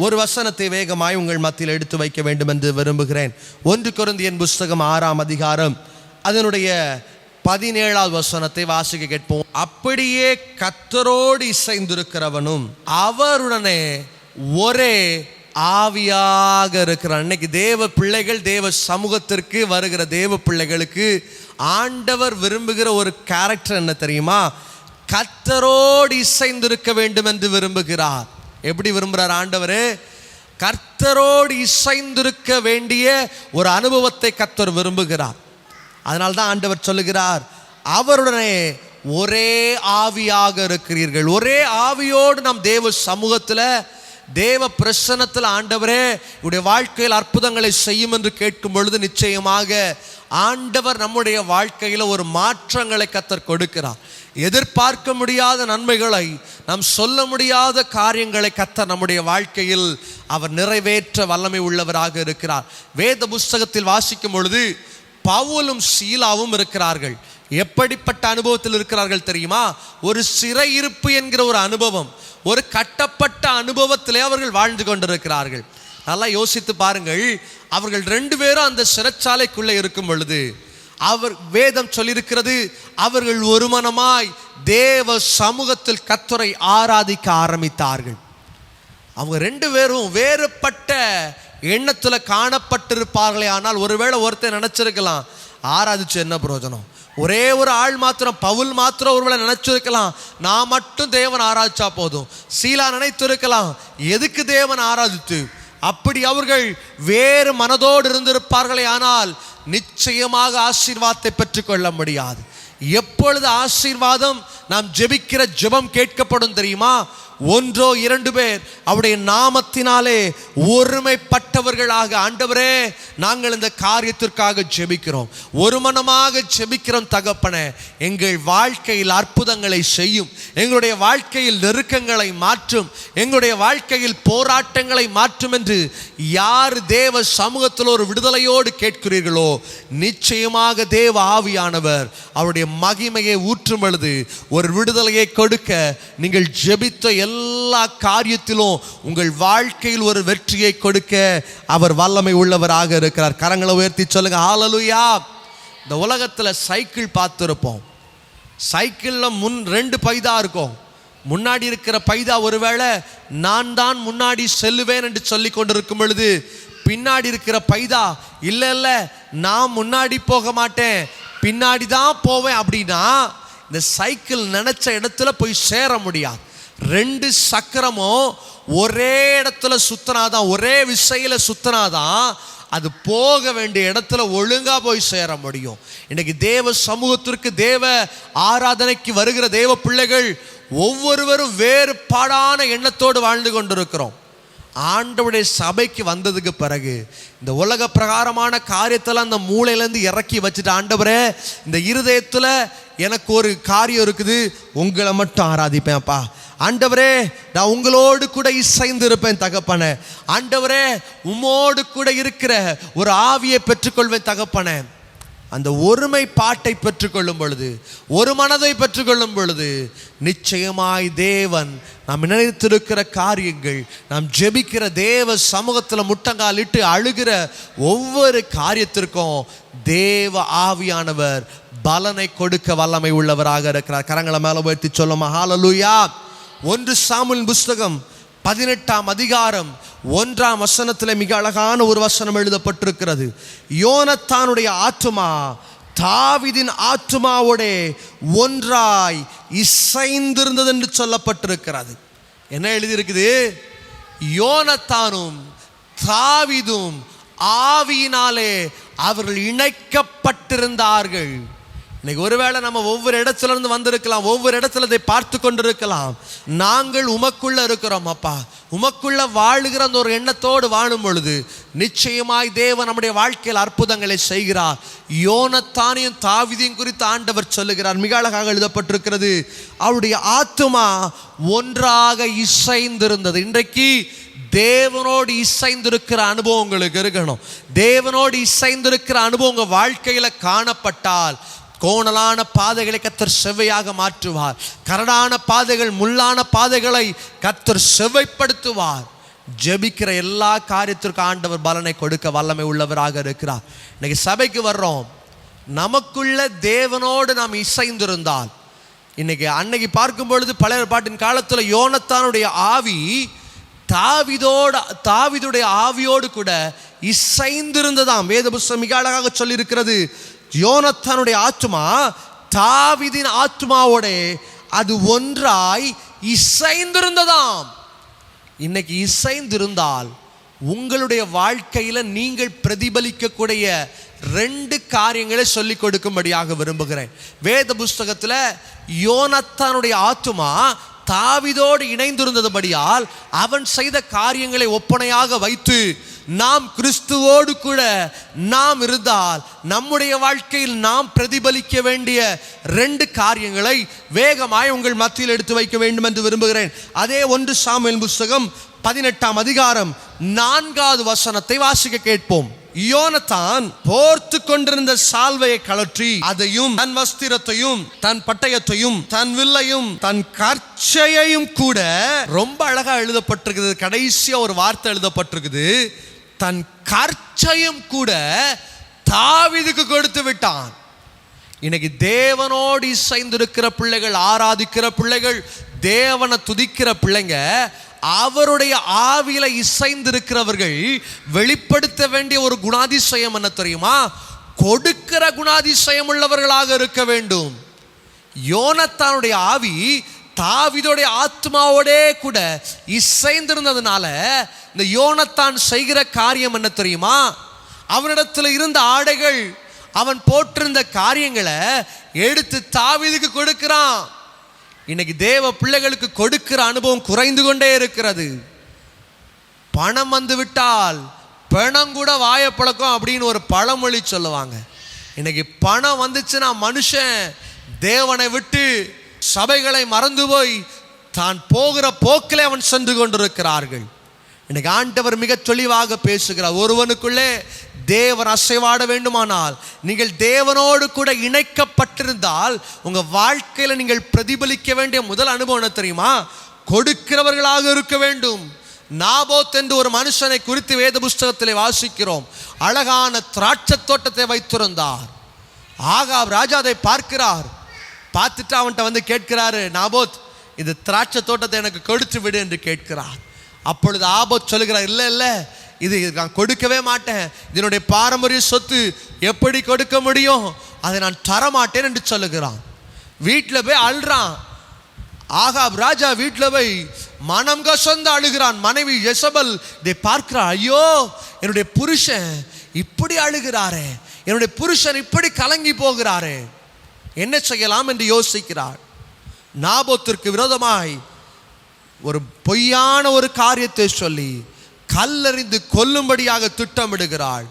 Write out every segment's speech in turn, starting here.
ஒரு வசனத்தை வேகமாய் உங்கள் மத்தியில் எடுத்து வைக்க வேண்டும் என்று விரும்புகிறேன். 1 கொரிந்தியர் புஸ்தகம் 6ஆம் அதிகாரம் அதனுடைய 17வது வசனத்தை வாசிக்க கேட்போம். அப்படியே கர்த்தரோடு இசைந்திருக்கிறவனும் அவருடனே ஒரே ஆவியாக இருக்கிறான். இன்னைக்கு தேவ பிள்ளைகள், தேவ சமூகத்திற்கு வருகிற தேவ பிள்ளைகளுக்கு ஆண்டவர் விரும்புகிற ஒரு கேரக்டர் என்ன தெரியுமா? கர்த்தரோடு இசைந்திருக்க வேண்டும் என்று விரும்புகிறார். எப்படி விரும்புகிறார் ஆண்டவரே? கர்த்தரோடு இசைந்திருக்க வேண்டிய ஒரு அனுபவத்தை கர்த்தர் விரும்புகிறார். அதனால்தான் ஆண்டவர் சொல்லுகிறார், அவருடனே ஒரே ஆவியாக இருக்கிறீர்கள். ஒரே ஆவியோடு நாம் தேவ சமூகத்தில், தேவ பிரசன்னத்தில் ஆண்டவரே உடைய வாழ்க்கையில் அற்புதங்களை செய்யும் என்று கேட்கும் பொழுது நிச்சயமாக ஆண்டவர் நம்முடைய வாழ்க்கையில் ஒரு மாற்றங்களை கர்த்தர் கொடுக்கிறார். எதிர்பார்க்க முடியாத நன்மைகளை, நாம் சொல்ல முடியாத காரியங்களை கர்த்தர் நம்முடைய வாழ்க்கையில் அவர் நிறைவேற்ற வல்லமை உள்ளவராக இருக்கிறார். வேத புஸ்தகத்தில் வாசிக்கும் பொழுது பவுலும் சீலாவும் இருக்கிறார்கள். எப்படிப்பட்ட அனுபவத்தில் இருக்கிறார்கள் தெரியுமா? ஒரு சிறையிருப்பு என்கிற ஒரு அனுபவம், ஒரு கட்டப்பட்ட அனுபவத்திலே அவர்கள் வாழ்ந்து கொண்டிருக்கிறார்கள். நல்லா யோசித்து பாருங்கள். அவர்கள் 2 பேரும் அந்த சிறைச்சாலைக்குள்ளே இருக்கும் பொழுது அவர் வேதம் சொல்லியிருக்கிறது, அவர்கள் ஒரு மனமாய் தேவ சமூகத்தில் கர்த்தரை ஆராதிக்க ஆரம்பித்தார்கள். அவங்க 2 பேரும் வேறுபட்ட எண்ணத்தில் காணப்பட்டிருப்பார்களே. ஆனால் ஒருவேளை ஒருத்தர் நினைச்சிருக்கலாம், ஆராதிச்சு என்ன பிரயோஜனம்? ஒரே ஒரு ஆள் மாத்திரம், பவுல் மாத்திரம் ஒருவேளை நினைச்சிருக்கலாம், நான் மட்டும் தேவன் ஆராதிச்சா போதும். சீலா நினைத்திருக்கலாம், எதுக்கு தேவன் ஆராதித்து? அப்படி அவர்கள் வேறு மனதோடு இருந்திருப்பார்களே. ஆனால் நிச்சயமாக ஆசீர்வாதத்தை பெற்றுக்கொள்ள முடியாது. எப்பொழுது ஆசீர்வாதம் நாம் ஜெபிக்கிற ஜெபம் கேட்கப்படும் தெரியுமா? 1 or 2 பேர் அவருடைய நாமத்தினாலே ஒருமைப்பட்டவர்களாக, ஆண்டவரே நாங்கள் இந்த காரியத்திற்காக ஜெபிக்கிறோம், ஒரு மனமாக ஜெபிக்கிறோம் தகப்பனே, எங்கள் வாழ்க்கையில் அற்புதங்களை செய்யும், எங்களுடைய வாழ்க்கையில் நெருக்கங்களை மாற்றும், எங்களுடைய வாழ்க்கையில் போராட்டங்களை மாற்றும் என்று யார் தேவ சமூகத்தில் ஒரு விடுதலையோடு கேட்கிறீர்களோ, நிச்சயமாக தேவ ஆவியானவர் அவருடைய மகிமையை ஊற்றும் பொழுது ஒரு விடுதலையை கொடுக்க, நீங்கள் ஜெபித்த எல்லா காரியத்திலும் உங்கள் வாழ்க்கையில் ஒரு வெற்றியை கொடுக்க அவர் வல்லமை உள்ளவராக இருக்கிறார். கரங்களை உயர்த்தி சொல்லுங்க ஹல்லேலூயா. இந்த உலகத்தில் சைக்கிள் பார்த்துருப்போம். சைக்கிளில் முன் 2 பைதா இருக்கும். முன்னாடி இருக்கிற பைதா ஒருவேளை நான் தான் முன்னாடி செல்லுவேன் என்று சொல்லி கொண்டிருக்கும் பொழுது, பின்னாடி இருக்கிற பைதா இல்லை நான் முன்னாடி போக மாட்டேன், பின்னாடி தான் போவேன் அப்படின்னா இந்த சைக்கிள் நினைச்ச இடத்துல போய் சேர முடியாது. 2 சக்கரமும் ஒரே இடத்துல சுத்தினாதான், ஒரே விசையில சுத்தினாதான் அது போக வேண்டிய இடத்துல ஒழுங்கா போய் சேர முடியும். இன்னைக்கு தேவ சமூகத்திற்கு, தேவ ஆராதனைக்கு வருகிற தேவ பிள்ளைகள் ஒவ்வொருவரும் வேறுபாடான எண்ணத்தோடு வாழ்ந்து கொண்டிருக்கிறோம். ஆண்டவருடைய சபைக்கு வந்ததுக்கு பிறகு இந்த உலக பிரகாரமான காரியத்தில் அந்த மூளையிலேருந்து இறக்கி வச்சுட்டு, ஆண்டவரே இந்த இருதயத்தில் எனக்கு ஒரு காரியம் இருக்குது, உங்களை மட்டும் ஆராதிப்பேன்ப்பா, ஆண்டவரே நான் உங்களோடு கூட இசைந்து இருப்பேன் தகப்பனே, ஆண்டவரே உம்மோடு கூட இருக்கிற ஒரு ஆவியை பெற்றுக்கொள்வேன் தகப்பனே. அந்த ஒருமைப்பாட்டை பெற்றுக்கொள்ளும் பொழுது, ஒரு மனதை பெற்றுக்கொள்ளும் பொழுது நிச்சயமாய் தேவன் நாம் நினைத்திருக்கிற காரியங்கள், நாம் ஜெபிக்கிற தேவ சமூகத்தில் முட்டங்கால் இட்டு அழுகிற ஒவ்வொரு காரியத்திற்கும் தேவ ஆவியானவர் பலனை கொடுக்க வல்லமை உள்ளவராக இருக்கிறார். கரங்களை மேலே உயர்த்தி சொல்லுமா ஹல்லேலூயா. 1 சாமுவேல் புஸ்தகம் 18ஆம் அதிகாரம் 1ஆம் வசனத்தில் மிக அழகான ஒரு வசனம் எழுதப்பட்டிருக்கிறது. யோனத்தானுடைய ஆத்துமா தாவீதின் ஆத்துமாவோட ஒன்றாய் இசைந்திருந்தது என்று சொல்லப்பட்டிருக்கிறது. என்ன எழுதியிருக்குது? யோனத்தானும் தாவீதும் ஆவியினாலே அவர்கள் இணைக்கப்பட்டிருந்தார்கள். இன்னைக்கு ஒருவேளை நம்ம ஒவ்வொரு இடத்துல இருந்து வந்திருக்கலாம், ஒவ்வொரு இடத்துல இதை பார்த்து கொண்டிருக்கலாம். நாங்கள் உமக்குள்ள இருக்கிறோம் அப்பா, உமக்குள்ள வாழுகிற அந்த ஒரு எண்ணத்தோடு வாழும் பொழுது நிச்சயமாய் தேவன் நம்முடைய வாழ்க்கையில் அற்புதங்களை செய்கிறார். யோனத்தானையும் தாவீதையும் குறித்து ஆண்டவர் சொல்லுகிறார். மிக அழகாக எழுதப்பட்டிருக்கிறது, அவருடைய ஆத்துமா ஒன்றாக இசைந்திருந்தது. இன்றைக்கு தேவனோடு இசைந்திருக்கிற அனுபவம் உங்களுக்கு இருக்கணும். தேவனோடு இசைந்திருக்கிற அனுபவம் உங்கள் வாழ்க்கையில் காணப்பட்டால் கோணலான பாதைகளை கர்த்தர் செவ்வையாக மாற்றுவார். கரடான பாதைகள், முள்ளான பாதைகளை கர்த்தர் செவ்வைப்படுத்துவார். ஜெபிக்கிற எல்லா காரியத்திற்கும் ஆண்டவர் பலனை கொடுக்க வல்லமை உள்ளவராக இருக்கிறார். இன்னைக்கு சபைக்கு வர்றோம், நமக்குள்ள தேவனோடு நாம் இசைந்திருந்தால், இன்னைக்கு அன்னைக்கு பார்க்கும் பொழுது பழைய பாட்டின் காலத்தில் யோனத்தானுடைய ஆவி தாவீதுடைய ஆவியோடு கூட இசைந்திருந்ததாம். வேத புத்தகம் மிக அழகாக சொல்லியிருக்கிறது. யோனத்தானுடைய ஆத்மா தாவீதின் ஆத்மாவோட அது ஒன்றாய் இசைந்திருந்ததாம். இன்னைக்கு இசைந்திருந்தால் உங்களுடைய வாழ்க்கையில நீங்கள் பிரதிபலிக்கக்கூடிய 2 காரியங்களை சொல்லிக் கொடுக்கும்படியாக விரும்புகிறேன். வேத புஸ்தகத்துல யோனத்தானுடைய ஆத்துமா தாவீதோடு இணைந்திருந்தபடியால் அவன் செய்த காரியங்களை ஒப்பனையாக வைத்து நாம் கிறிஸ்துவோடு கூட நாம் இருந்தால் நம்முடைய வாழ்க்கையில் நாம் பிரதிபலிக்க வேண்டிய 2 காரியங்களை வேகமாய் உங்கள் மத்தியில் எடுத்து வைக்க வேண்டும் என்று விரும்புகிறேன். அதே 1 சாமுவேல் புஸ்தகம் 18ஆம் அதிகாரம் 4வது வசனத்தை வாசிக்க கேட்போம். யோனத்தான் போர்த்து கொண்டிருந்த சால்வையை கழற்றி அதையும் தன் வஸ்திரத்தையும் தன் பட்டயத்தையும் தன் வில்லையும் தன் கர்ச்சையையும் கூட, ரொம்ப அழகா எழுதப்பட்டிருக்குது, கடைசியா ஒரு வார்த்தை எழுதப்பட்டிருக்குது, தன் கர்ச்சையும் கூட தாவீதுக்கு கொடுத்து விட்டான். இன்னைக்கு தேவனோடு இசைந்திருக்கிற பிள்ளைகள், ஆராதிக்கிற பிள்ளைகள், தேவனை துதிக்கிற பிள்ளைங்க, அவருடைய ஆவியில இசைந்திருக்கிறவர்கள் வெளிப்படுத்த வேண்டிய ஒரு குணாதிசயம் என்ன தெரியுமா? கொடுக்கிற குணாதிசயம் உள்ளவர்களாக இருக்க வேண்டும். யோனத்தானுடைய ஆவி தாவீதுடைய ஆத்மாவோடே கூட இசைந்திருந்ததுனால இந்த யோனத்தான் செய்கிற காரியம் என்ன தெரியுமா? அவனிடத்தில் இருந்த ஆடைகள், அவன் போட்டிருந்த காரியங்களை எடுத்து தாவீதுக்கு கொடுக்கிறான். இன்னைக்கு தேவ பிள்ளைகளுக்கு கொடுக்கிற அனுபவம் குறைந்து கொண்டே இருக்கிறது. பணம் வந்து விட்டால் பணம் கூட வாயப்பழக்கம் அப்படின்னு ஒரு பழமொழி சொல்லுவாங்க. இன்னைக்கு பணம் வந்துச்சுன்னா மனுஷன் தேவனை விட்டு சபைகளை மறந்து போய் தான் போகிற போக்கிலே அவன் சென்று கொண்டிருக்கிறார்கள். இன்னைக்கு ஆண்டவர் மிக தெளிவாக பேசுகிறார். ஒருவனுக்குள்ளே தேவன் அசைவாட வேண்டுமானால் நீங்கள் தேவனோடு கூட இணைக்கப்பட்டிருந்தால் உங்க வாழ்க்கையில நீங்கள் பிரதிபலிக்க வேண்டிய முதல் அனுபவம் என்ன தெரியுமா? கொடுக்கிறவர்களாக இருக்க வேண்டும். நாபோத் என்று ஒரு மனுஷனை குறித்து வேத புஸ்தகத்திலே வாசிக்கிறோம். அழகான திராட்சை தோட்டத்தை வைத்திருந்தார். ஆகாப் ராஜா அதை பார்க்கிறார். பார்த்துட்டு அவன்கிட்ட வந்து கேட்கிறாரு, நாபோத் இந்த திராட்சை தோட்டத்தை எனக்கு கொடுத்து விடு என்று கேட்கிறார். அப்பொழுது ஆபோத் சொல்லுகிறார், இல்லை இல்லை, இது நான் கொடுக்கவே மாட்டேன், இதனுடைய பாரம்பரிய சொத்து, எப்படி கொடுக்க முடியும், அதை நான் தரமாட்டேன் என்று சொல்லுகிறான். வீட்டில் போய் அழுறான். ஆகாப் ராஜா வீட்டில் போய் மனம் கசந்து அழுகிறான். மனைவி யெசபெல் இதை பார்க்கிறார். ஐயோ, என்னுடைய புருஷன் இப்படி அழுகிறாரே, என்னுடைய புருஷன் இப்படி கலங்கி போகிறாரே, என்ன செய்யலாம் என்று யோசிக்கிறார். நாபோத்திற்கு விரோதமாய் ஒரு பொய்யான ஒரு காரியத்தை சொல்லி கல்லறிந்து கொல்லும்படியாக திட்டமிடுகிறாள்.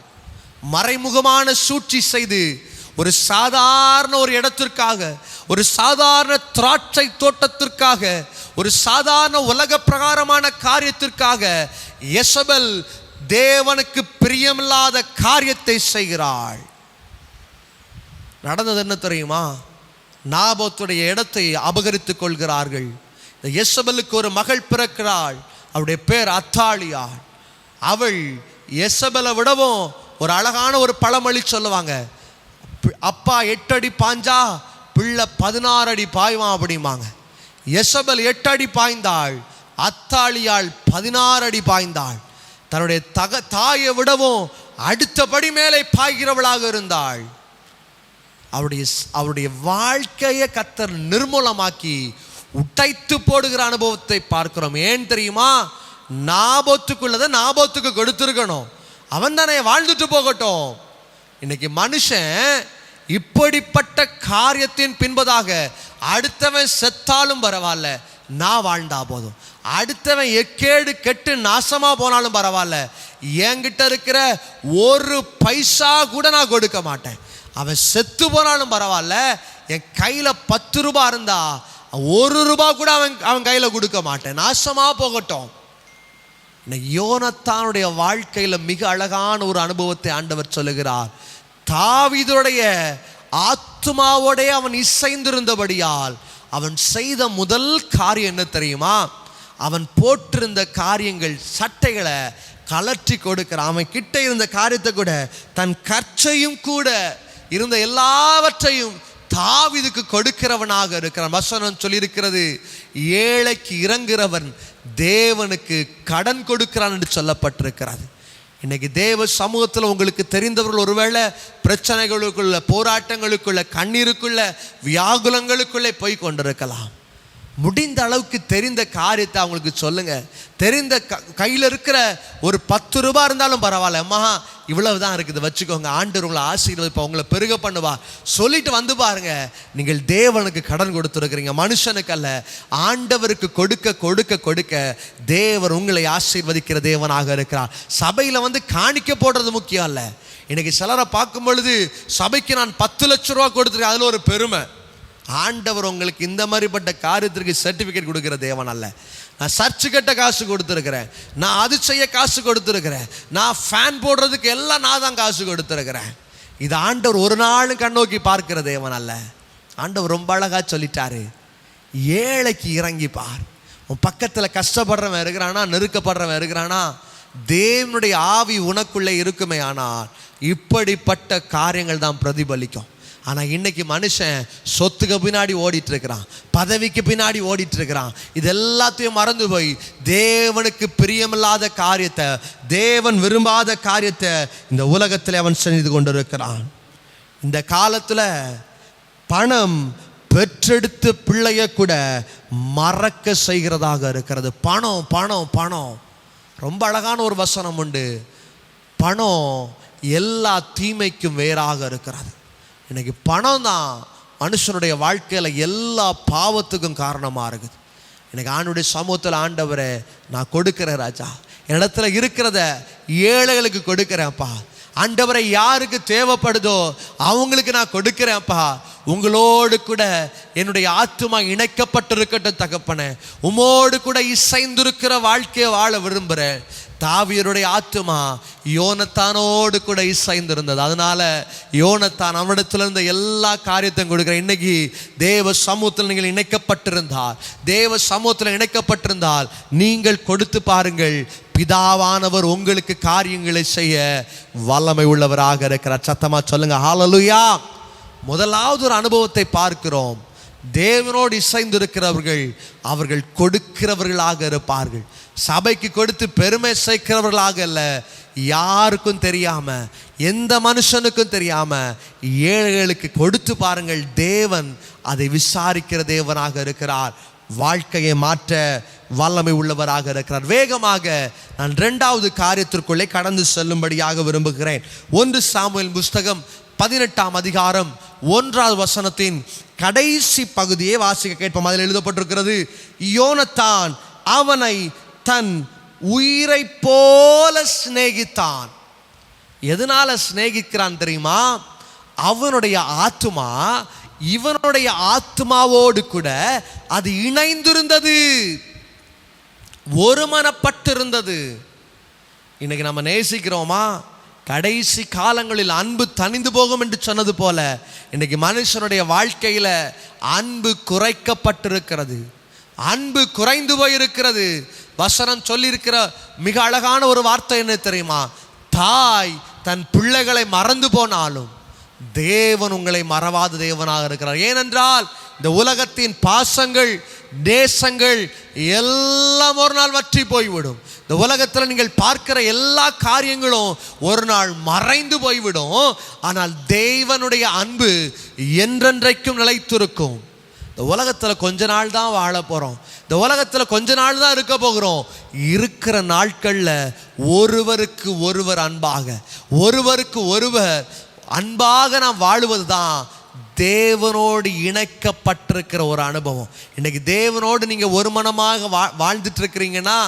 மறைமுகமான சூழ்ச்சி செய்து ஒரு சாதாரண ஒரு இடத்திற்காக, ஒரு சாதாரண திராட்சை தோட்டத்திற்காக, ஒரு சாதாரண உலக பிரகாரமான காரியத்திற்காக யெசபெல் தேவனுக்கு பிரியமில்லாத காரியத்தை செய்கிறாள். நடந்தது என்ன தெரியுமா? நாபோத்துடைய இடத்தை அபகரித்துக் கொள்கிறார்கள். யெசபெலுக்கு ஒரு மகள் பிறக்கிறாள். அவருடைய பேர் அத்தாலியாள். அவள் யெசபெலை விடவும் ஒரு அழகான ஒரு பழமொழி சொல்லுவாங்க, அப்பா 8 அடி பாய்ஞ்சா பிள்ளை 16 அடி பாய்வான் அப்படிம்பாங்க. யெசபெல் 8 அடி பாய்ந்தாள், அத்தாலியாள் 16 அடி பாய்ந்தாள். தன்னுடைய தாயை விடவும் அடுத்தபடி மேலே பாய்கிறவளாக இருந்தாள். அவருடைய வாழ்க்கையை கர்த்தர் நிர்மூலமாக்கி உடைத்து போடுகிற அனுபவத்தை பார்க்கிறோம். ஏன் தெரியுமா? நாபோத்துக்குள்ளதை நாபோத்துக்கு கொடுத்துருக்கணும், அவன் தானே வாழ்ந்துட்டு போகட்டும். இன்னைக்கு மனுஷன் இப்படிப்பட்ட காரியத்தின் பின்பதாக அடுத்தவன் செத்தாலும் பரவாயில்ல, நான் வாழ்ந்தா போதும், அடுத்தவன் எக்கேடு கெட்டு நாசமா போனாலும் பரவாயில்ல, என்கிட்ட இருக்கிற ஒரு பைசா கூட நான் கொடுக்க மாட்டேன். அவன் செத்து போனாலும் பரவாயில்ல, என் கையில 10 ரூபாய் இருந்தா 1 ரூபாய் கூட அவன் கையில கொடுக்க மாட்டேன், நாசமா போகட்டும். யோனத்தானுடைய வாழ்க்கையில மிக அழகான ஒரு அனுபவத்தை ஆண்டவர் சொல்லுகிறார். தாவீதுடைய ஆத்மாவோடைய அவன் இசைந்திருந்தபடியால் அவன் செய்த முதல் காரியம் என்ன தெரியுமா? அவன் போட்டிருந்த காரியங்கள், சட்டைகளை கலற்றி கொடுக்கிறான். அவன் கிட்ட இருந்த காரியத்தை கூட, தன் கற்றையும் கூட இருந்த எல்லாவற்றையும் தாவீதுக்கு கொடுக்கிறவனாக இருக்கிறான். வசனம் சொல்லியிருக்கிறது, ஏழைக்கு இறங்குகிறவன் தேவனுக்கு கடன் கொடுக்கிறான் என்று சொல்லப்பட்டிருக்கிறது. இன்னைக்கு தேவ சமூகத்தில் உங்களுக்கு தெரிந்தவர்கள் ஒருவேளை பிரச்சனைகளுக்குள்ள, போராட்டங்களுக்குள்ள, கண்ணீருக்குள்ள, வியாகுலங்களுக்குள்ளே போய் கொண்டிருக்கலாம். முடிந்த அளவுக்கு தெரிந்த காரியத்தை அவங்களுக்கு சொல்லுங்க. தெரிந்த கையில் இருக்கிற ஒரு 10 ரூபாய் இருந்தாலும் பரவாயில்ல, அம்மா இவ்வளவு தான் இருக்குது வச்சுக்கோங்க, ஆண்டவர் உங்களை ஆசீர்வதிப்பா, உங்களை பெருக பண்ணுவா சொல்லிட்டு வந்து பாருங்க. நீங்கள் தேவனுக்கு கடன் கொடுத்துருக்கிறீங்க, மனுஷனுக்கு அல்ல. ஆண்டவருக்கு கொடுக்க கொடுக்க கொடுக்க தேவர் உங்களை ஆசீர்வதிக்கிற தேவனாக இருக்கிறார். சபையில் வந்து காணிக்க போடுறது முக்கியம் அல்ல. இன்னைக்கு சிலரை பார்க்கும் பொழுது சபைக்கு நான் 10 லட்சம் ரூபா கொடுத்துருக்கேன், அதில் ஒரு பெருமை. ஆண்டவர் உங்களுக்கு இந்த மாதிரிப்பட்ட காரியத்திற்கு சர்டிஃபிகேட் கொடுக்குற தேவன் அல்ல. நான் சர்ச்சு கட்ட காசு கொடுத்துருக்கிறேன், நான் அது செய்ய காசு கொடுத்துருக்கிறேன், நான் ஃபேன் போடுறதுக்கு எல்லாம் நான் தான் காசு கொடுத்துருக்கிறேன். இது ஆண்டவர் ஒரு நாளும் கண்ணோக்கி பார்க்கிற தேவன் அல்ல. ஆண்டவர் ரொம்ப அழகா சொல்லிட்டாரு, ஏழைக்கு இறங்கி பார். உன் பக்கத்தில் கஷ்டப்படுறவன் இருக்கிறானா, நெருக்கப்படுறவன் இருக்கிறானா, தேவனுடைய ஆவி உனக்குள்ளே இருக்குமே, ஆனால் இப்படிப்பட்ட காரியங்கள் தான் பிரதிபலிக்கும். ஆனால் இன்னைக்கு மனுஷன் சொத்துக்கு பின்னாடி ஓடிட்டு இருக்கிறான், பதவிக்கு பின்னாடி ஓடிட்டு இருக்கிறான். இது எல்லாத்தையும் மறந்து போய் தேவனுக்கு பிரியமில்லாத காரியத்தை, தேவன் விரும்பாத காரியத்தை இந்த உலகத்தில் அவன் செய்து கொண்டிருக்கிறான். இந்த காலத்தில் பணம் பெற்றெடுத்த பிள்ளைய கூட மறக்க செய்கிறதாக இருக்கிறது. பணம் பணம் பணம். ரொம்ப அழகான ஒரு வசனம் உண்டு, பணம் எல்லா தீமைக்கும் வேறாக இருக்கிறது. இன்னைக்கு பணம் தான் மனுஷனுடைய வாழ்க்கையில் எல்லா பாவத்துக்கும் காரணமாக இருக்குது. எனக்கு ஆண்டுடைய சமூகத்தில், ஆண்டவரே நான் கொடுக்கிறேன் ராஜா, இடத்துல இருக்கிறத ஏழைகளுக்கு கொடுக்கிறேன்ப்பா. ஆண்டவரை யாருக்கு தேவைப்படுதோ அவங்களுக்கு நான் கொடுக்கிறேன்ப்பா. உங்களோடு கூட என்னுடைய ஆத்துமா இணைக்கப்பட்டிருக்கட்டும் தகப்பனே, உமோடு கூட இசைந்திருக்கிற வாழ்க்கையை வாழ விரும்புகிறேன். தாவீதுடைய ஆத்துமா யோனத்தானோடு கூட இசைந்திருந்தது. அதனால யோனத்தான் அவனிடத்துல இருந்த எல்லா காரியத்தையும் கொடுக்குறேன். இன்னைக்கு தேவ சமூகத்தில் நீங்கள் இணைக்கப்பட்டிருந்தால், தேவ சமூகத்தில் இணைக்கப்பட்டிருந்தால் நீங்கள் கொடுத்து பாருங்கள், பிதாவானவர் உங்களுக்கு காரியங்களை செய்ய வல்லமை உள்ளவராக இருக்கிறார். சத்தமா சொல்லுங்க ஹல்லேலூயா. முதலாவது ஒரு அனுபவத்தை பார்க்கிறோம், தேவனோடு இசைந்திருக்கிறவர்கள் அவர்கள் கொடுக்கிறவர்களாக இருப்பார்கள். சபைக்கு கொடுத்து பெருமை சேர்க்கிறவர்களாக அல்ல, யாருக்கும் தெரியாம, எந்த மனுஷனுக்கும் தெரியாம ஏழைகளுக்கு கொடுத்து பாருங்கள். தேவன் அதை விசாரிக்கிற தேவனாக இருக்கிறார், வாழ்க்கையை மாற்ற வல்லமை உள்ளவராக இருக்கிறார். வேகமாக நான் 2வது காரியத்திற்குள்ளே கடந்து செல்லும்படியாக விரும்புகிறேன். 1 சாமுவேல் புஸ்தகம் 18ஆம் அதிகாரம் 1வது வசனத்தின் கடைசி பகுதியை வாசிக்க கேட்போம். அதில் எழுதப்பட்டிருக்கிறது, யோனத்தான் அவனை தன் உயிரை போல சிநேகித்தான். எதனால சிநேகிக்கிறான் தெரியுமா? அவனுடைய ஆத்துமா இவனுடைய ஆத்துமாவோடு கூட அது இணைந்திருந்தது, ஒருமனப்பட்டிருந்தது. இன்னைக்கு நம்ம நேசிக்கிறோமா? கடைசி காலங்களில் அன்பு தணிந்து போகும் என்று சொன்னது போல இன்னைக்கு மனுஷனுடைய வாழ்க்கையில் அன்பு குறைக்கப்பட்டிருக்கிறது, அன்பு குறைந்து போயிருக்கிறது. வசனம் சொல்லியிருக்கிற மிக அழகான ஒரு வார்த்தை என்ன தெரியுமா? தாய் தன் பிள்ளைகளை மறந்து போனாலும் தேவன் உங்களை மறவாத தேவனாக இருக்கிறார். ஏனென்றால் இந்த உலகத்தின் பாசங்கள், நேசங்கள் எல்லாம் ஒரு நாள் வற்றி போய்விடும். இந்த உலகத்தில் நீங்கள் பார்க்கிற எல்லா காரியங்களும் ஒரு நாள் மறைந்து போய்விடும். ஆனால் தேவனுடைய அன்பு என்றென்றைக்கும் நிலைத்திருக்கும். இந்த உலகத்தில் கொஞ்ச நாள் தான் வாழ போகிறோம், இந்த உலகத்தில் கொஞ்ச நாள் தான் இருக்க போகிறோம். இருக்கிற நாட்களில் ஒருவருக்கு ஒருவர் அன்பாக, ஒருவருக்கு ஒருவர் அன்பாக நாம் வாழுவது தான் தேவனோடு இணைக்கப்பட்டிருக்கிற ஒரு அனுபவம். இன்னைக்கு தேவனோடு நீங்கள் ஒரு மனமாக வாழ்ந்துட்டு இருக்கிறீங்கன்னா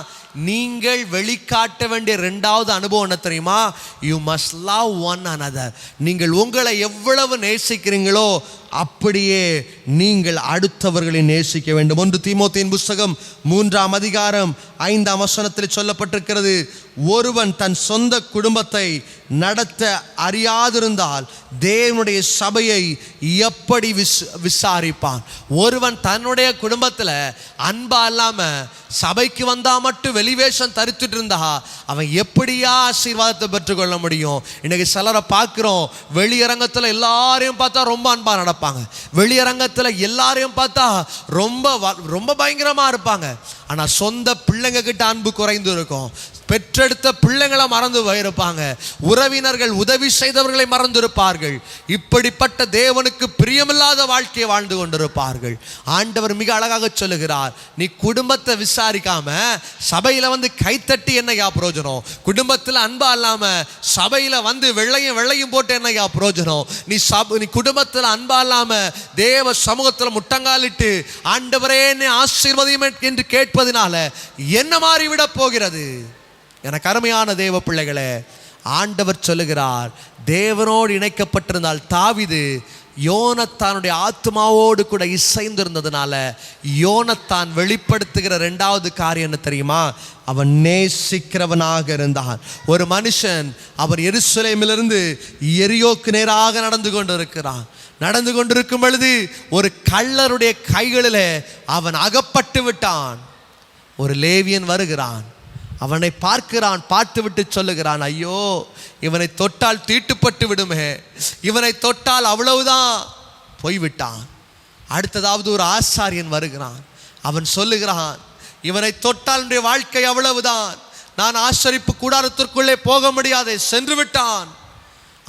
நீங்கள் வெளிக்காட்ட வேண்டிய 2வது அனுபவம் என்ன தெரியுமா? You must love one another. நீங்கள் உங்களை எவ்வளவு நேசிக்கிறீங்களோ அப்படியே நீங்கள் அடுத்தவர்களை நேசிக்க வேண்டும். 1 தீமோத்தேயின் புஸ்தகம் 3ஆம் அதிகாரம் 5ஆம் வசனத்தில் சொல்லப்பட்டிருக்கிறது, ஒருவன் தன் சொந்த குடும்பத்தை நடத்த அறியாதிருந்தால் தேவனுடைய சபையை எப்படி விசாரிப்பான்? ஒருவன் தன்னுடைய குடும்பத்தில் அன்பா இல்லாம சபைக்கு வந்தா மட்டும் வெளிவேஷம் தரித்துட்டு இருந்தா அவன் எப்படியா ஆசீர்வாதத்தை பெற்றுக்கொள்ள முடியும்? இன்னைக்கு சிலரை பார்க்கிறோம், வெளியரங்கத்தில் எல்லாரையும் பார்த்தா ரொம்ப அன்பா நடப்பாங்க, வெளியரங்கத்தில் எல்லாரையும் பார்த்தா ரொம்ப பயங்கரமா இருப்பாங்க. ஆனா சொந்த பிள்ளைங்க கிட்ட அன்பு குறைந்து இருக்கும், பெற்றெடுத்த பிள்ளைங்களை மறந்து போயிருப்பாங்க, உறவினர்கள் உதவி செய்தவர்களை மறந்திருப்பார்கள். இப்படிப்பட்ட தேவனுக்கு பிரியமில்லாத வாழ்க்கையை வாழ்ந்து கொண்டிருப்பார்கள். ஆண்டவர் மிக அழகாக சொல்லுகிறார், நீ குடும்பத்தை விசாரிக்காம சபையில வந்து கைத்தட்டி என்னையா பிரயோஜனம்? குடும்பத்தில் அன்பா இல்லாம சபையில வந்து வெள்ளையும் போட்டு என்னையா பிரயோஜனம்? நீ குடும்பத்தில் அன்பா இல்லாம தேவ சமூகத்தில் முட்டங்காலிட்டு ஆண்டவரே என்னை ஆசீர்வதியும் என்று கேட்பதினால என்ன மாறிவிட போகிறது? எனக்கு அருமையான தேவ பிள்ளைகளே, ஆண்டவர் சொல்லுகிறார், தேவனோடு இணைக்கப்பட்டிருந்தால் தாவீது யோனத்தானுடைய ஆத்மாவோடு கூட இசைந்திருந்ததுனால யோனத்தான் வெளிப்படுத்துகிற இரண்டாவது காரியம் என்ன தெரியுமா? அவன் நேசிக்கிறவனாக இருந்தான். ஒரு மனுஷன் அவர் எருசலேமிலிருந்து எரியோக்கு நேராக நடந்து கொண்டிருக்கும் பொழுது ஒரு கள்ளருடைய கைகளிலே அவன் அகப்பட்டு விட்டான். ஒரு லேவியன் வருகிறான், அவனை பார்க்கிறான், பார்த்து விட்டு சொல்லுகிறான், ஐயோ இவனை தொட்டால் தீட்டுப்பட்டு விடுமே, இவனை தொட்டால் அவ்வளவுதான், போய்விட்டான். அடுத்ததாவது ஒரு ஆசாரியன் வருகிறான், அவன் சொல்லுகிறான், இவனை தொட்டால் என்னுடைய வாழ்க்கை அவ்வளவுதான், நான் ஆசரிப்பு கூடாரத்திற்குள்ளே போக முடியாது, சென்று விட்டான்.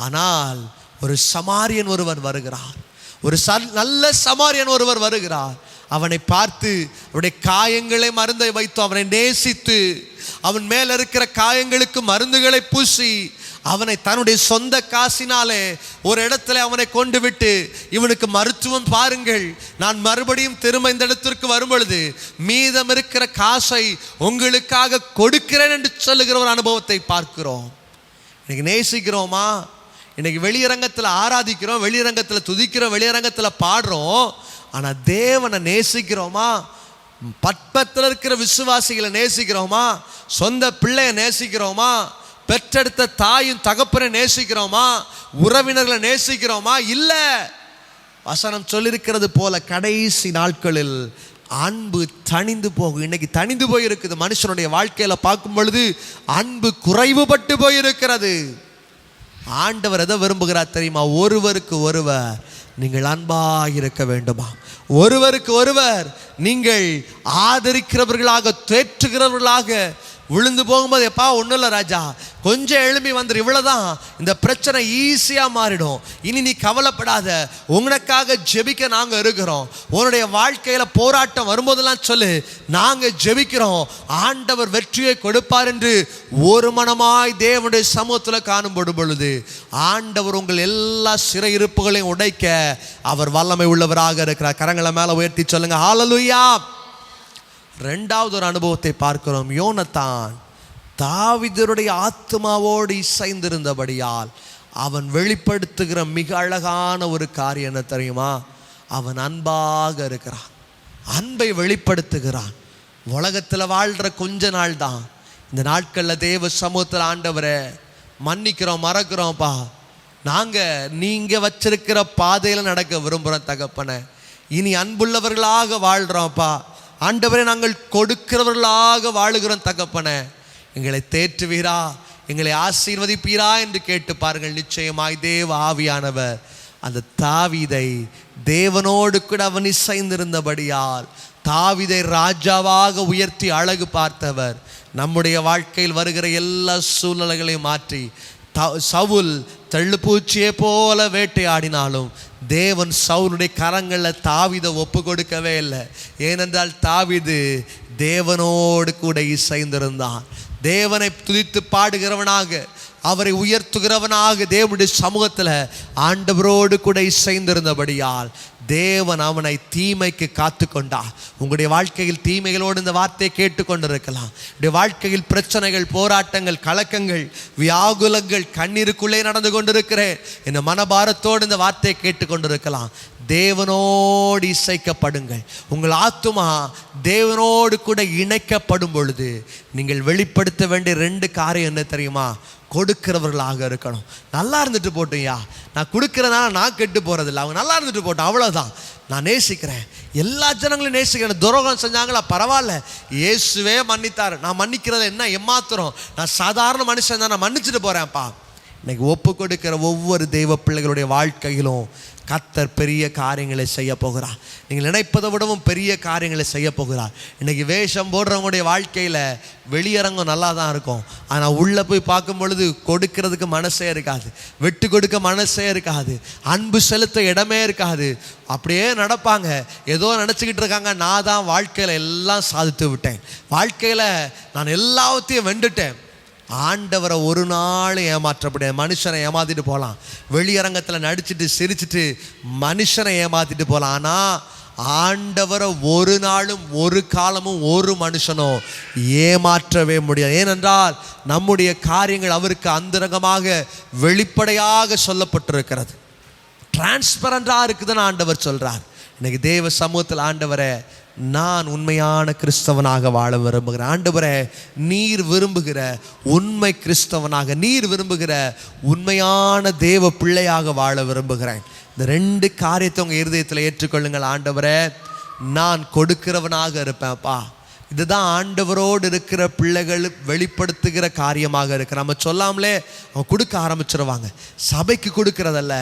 ஆனால் ஒரு சமாரியன் ஒருவர் வருகிறார், ஒரு நல்ல சமாரியன் ஒருவர் வருகிறார். அவனை பார்த்து அவனுடைய காயங்களை மருந்தை வைத்து அவனை நேசித்து அவன் மேல இருக்கிற காயங்களுக்கு மருந்துகளை பூசி அவனை தன்னுடைய சொந்த காசினாலே ஒரு இடத்துல அவனை கொண்டு விட்டு, இவனுக்கு மருத்துவம் பாருங்கள், நான் மறுபடியும் திரும்ப இந்த இடத்திற்கு வரும் பொழுது மீதம் இருக்கிற காசை உங்களுக்காக கொடுக்கிறேன் என்று சொல்லுகிற ஒரு அனுபவத்தை பார்க்கிறோம். இன்னைக்கு நேசிக்கிறோமா? இன்னைக்கு வெளியரங்கத்தில் ஆராதிக்கிறோம், வெளியரங்கத்தில் துதிக்கிறோம், வெளியரங்கத்தில் பாடுறோம். ஆனால் தேவனை நேசிக்கிறோமா? பட்பத்தில் இருக்கிற விசுவாசிகளை நேசிக்கிறோமா? சொந்த பிள்ளையை நேசிக்கிறோமா? பெற்றெடுத்த தாயும் தகப்பனை நேசிக்கிறோமா? உறவினர்களை நேசிக்கிறோமா? இல்லை. வசனம் சொல்லியிருக்கிறது போல கடைசி நாட்களில் அன்பு தணிந்து போகும். இன்னைக்கு தணிந்து போயிருக்குது. மனுஷனுடைய வாழ்க்கையில பார்க்கும் பொழுது அன்பு குறைவுபட்டு போயிருக்கிறது. ஆண்டவர் எதை விரும்புகிறார் தெரியுமா? ஒருவருக்கு ஒருவர் நீங்கள் அன்பாக இருக்க வேண்டுமா? ஒருவருக்கு ஒருவர் நீங்கள் ஆதரிக்கிறவர்களாக, தேற்றுகிறவர்களாக. விழுந்து போகும்போது, எப்பா ஒன்றும் இல்லை ராஜா, கொஞ்சம் எழும்பி வந்துரு, இவ்வளோதான், இந்த பிரச்சனை ஈஸியாக மாறிடும், இனி நீ கவலைப்படாத, உங்களுக்காக ஜெபிக்க நாங்கள் இருக்கிறோம். உன்னுடைய வாழ்க்கையில் போராட்டம் வரும்போதெல்லாம் சொல்லு, நாங்கள் ஜெபிக்கிறோம், ஆண்டவர் வெற்றியை கொடுப்பார் என்று ஒரு மனமாய் தேவனுடைய சமூகத்தில் காணும்படும் பொழுது ஆண்டவர் உங்கள் எல்லா சிறையிருப்புகளையும் உடைக்க அவர் வல்லமை உள்ளவராக இருக்கிறார். கரங்களை மேலே உயர்த்தி சொல்லுங்க, ஹல்லேலூயா. ரெண்டாவது ஒரு அனுபவத்தை பார்க்கிறோம். யோனத்தான் தாவீதுடைய ஆத்மாவோடு இசைந்திருந்தபடியால் அவன் வெளிப்படுத்துகிற மிக அழகான ஒரு காரியம் என்ன தெரியுமா? அவன் அன்பாக இருக்கிறான், அன்பை வெளிப்படுத்துகிறான். உலகத்தில் வாழ்கிற கொஞ்ச நாள் தான். இந்த நாட்களில் தேவ சமூகத்தில் ஆண்டவரை மன்னிக்கிறோம், மறக்கிறோம்ப்பா, நாங்கள் நீங்கள் வச்சிருக்கிற பாதையில் நடக்க விரும்புகிறோம் தகப்பனை, இனி அன்புள்ளவர்களாக வாழ்கிறோம்ப்பா, ஆண்டவரே நாங்கள் கொடுக்கிறவர்களாக வாழுகிறோம் தகப்பனே, எங்களை தேற்றுவீரா, எங்களை ஆசீர்வதிப்பீரா என்று கேட்டு பாருங்கள். நிச்சயமாய் தேவ ஆவியானவர் அந்த தாவீதை தேவனோடு கூட அவன் இசைந்திருந்தபடியால் தாவீதை ராஜாவாக உயர்த்தி அழகு பார்த்தவர் நம்முடைய வாழ்க்கையில் வருகிற எல்லா சூழ்நிலைகளையும் மாற்றி, சவுல் தள்ளுப்பூச்சியை போல வேட்டையாடினாலும் தேவன் சவுலுடைய கரங்களில் தாவீதை ஒப்பு கொடுக்கவே இல்லை. ஏனென்றால் தாவீது தேவனோடு கூட இசைந்திருந்தான். தேவனை துதித்து பாடுகிறவனாக, அவரை உயர்த்துகிறவனாக தேவனுடைய சமூகத்தில் ஆண்டவரோடு கூட இசைந்திருந்தபடியால் தேவன் அவனை தீமைக்கு காத்து கொண்டார். உங்களுடைய வாழ்க்கையில் தீமைகளோடு இந்த வார்த்தையை கேட்டுக்கொண்டிருக்கலாம். உங்களுடைய வாழ்க்கையில் பிரச்சனைகள், போராட்டங்கள், கலக்கங்கள், வியாகுலங்கள், கண்ணீருக்குள்ளே நடந்து கொண்டிருக்கிறேன் என்ற மனபாரத்தோடு இந்த வார்த்தையை கேட்டுக்கொண்டிருக்கலாம். தேவனோடு இசைக்கப்படுங்கள். உங்கள் ஆத்துமா தேவனோடு கூட இணைக்கப்படும் பொழுது நீங்கள் வெளிப்படுத்த வேண்டிய 2 காரியம் என்ன தெரியுமா? கொடுக்கிறவர்களாக இருக்கணும். நல்லா இருந்துட்டு போட்டோம்யா, நான் கொடுக்கிறதுனால நான் கெட்டு போகிறதில்ல, அவங்க நல்லா இருந்துட்டு போட்டோம், அவ்வளோதான், நான் நேசிக்கிறேன், எல்லா ஜனங்களையும் நேசிக்கிறேன். துரோகம் செஞ்சாங்களா, பரவாயில்ல, இயேசுவே மன்னித்தார், நான் மன்னிக்கிறது என்ன ஏமாத்துறோம், நான் சாதாரண மனுஷன் தான், நான் மன்னிச்சுட்டு போகிறேன்ப்பா. இன்னைக்கு ஒப்பு கொடுக்கிற ஒவ்வொரு தெய்வ பிள்ளைகளுடைய வாழ்க்கையிலும் கர்த்தர் பெரிய காரியங்களை செய்ய போகிறார். நீங்கள் நினைப்பதை விடவும் பெரிய காரியங்களை செய்ய போகிறார். இன்னைக்கு வேஷம் போடுறவங்களுடைய வாழ்க்கையில் வெளியரங்கம் நல்லா தான் இருக்கும், ஆனால் உள்ளே போய் பார்க்கும் பொழுது கொடுக்கறதுக்கு மனசே இருக்காது, விட்டு கொடுக்க மனசே இருக்காது, அன்பு செலுத்த இடமே இருக்காது. அப்படியே நடப்பாங்க, ஏதோ நினச்சிக்கிட்டு இருக்காங்க, நான் தான் வாழ்க்கையில் எல்லாம் சாதித்து விட்டேன், வாழ்க்கையில் நான் எல்லாத்தையும் வெண்டுட்டேன். ஆண்டவரை ஒரு நாள் ஏமாற்றப்பட, மனுஷனை ஏமாத்திட்டு போகலாம், வெளியரங்கத்தில் நடிச்சுட்டு சிரிச்சுட்டு மனுஷனை ஏமாத்திட்டு போகலாம், ஆனால் ஆண்டவரை ஒரு நாளும் ஒரு காலமும் ஒரு மனுஷனோ ஏமாற்றவே முடியாது. ஏனென்றால் நம்முடைய காரியங்கள் அவருக்கு அந்தரங்கமாக வெளிப்படையாக சொல்லப்பட்டிருக்கிறது, டிரான்ஸ்பரண்டாக இருக்குதுன்னு ஆண்டவர் சொல்கிறார். இன்னைக்கு தேவ சமூகத்தில் ஆண்டவரை நான் உண்மையான கிறிஸ்தவனாக வாழ விரும்புகிறேன். ஆண்டவரே, நீர் விரும்புகிற உண்மை கிறிஸ்தவனாக, நீர் விரும்புகிற உண்மையான தேவ பிள்ளையாக வாழ விரும்புகிறேன். இந்த 2 காரியத்தை உங்கள் இருதயத்தில் ஏற்றுக்கொள்ளுங்கள். ஆண்டவரே, நான் கொடுக்கிறவனாக இருப்பேன்ப்பா. இதுதான் ஆண்டவரோடு இருக்கிற பிள்ளைகள் வெளிப்படுத்துகிற காரியமாக இருக்கு. நம்ம சொல்லாமலே அவங்க கொடுக்க ஆரம்பிச்சிருவாங்க. சபைக்கு கொடுக்கறதல்ல,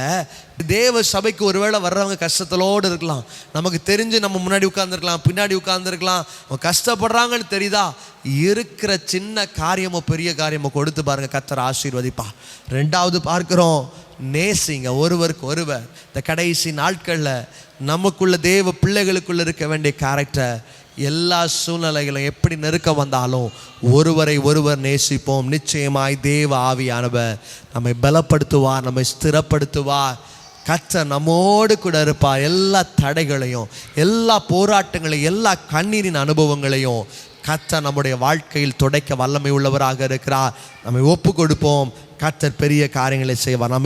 தேவ சபைக்கு ஒருவேளை வர்றவங்க கஷ்டத்தோடு இருக்கலாம், நமக்கு தெரிஞ்சு நம்ம முன்னாடி உட்கார்ந்துருக்கலாம், பின்னாடி உட்கார்ந்துருக்கலாம், அவங்க கஷ்டப்படுறாங்கன்னு தெரியுதா, இருக்கிற சின்ன காரியமோ பெரிய காரியமோ கொடுத்து பாருங்க, கர்த்தர் ஆசீர்வதிப்பா. 2வது பார்க்கிறோம், நேசிங்க ஒருவருக்கு ஒருவர். இந்த கடைசி நாட்களில் நமக்குள்ள தேவ பிள்ளைகளுக்குள்ள இருக்க வேண்டிய கேரக்டர், எல்லா சூழ்நிலைகளும் எப்படி நெருக்கம் வந்தாலும் ஒருவரை ஒருவர் நேசிப்போம். நிச்சயமாய் தேவ ஆவியானவர் நம்மை பலப்படுத்துவார், நம்மை ஸ்திரப்படுத்துவார். கர்த்தர் நம்மோடு கூட இருப்பார். எல்லா தடைகளையும், எல்லா போராட்டங்களையும், எல்லா கண்ணீரின் அனுபவங்களையும் கர்த்தர் நம்முடைய வாழ்க்கையில் துடைக்க வல்லமை உள்ளவராக இருக்கிறார். நம்மை ஒப்பு கொடுப்போம். கர்த்தர் பெரிய காரியங்களை செய்வார். நம்ம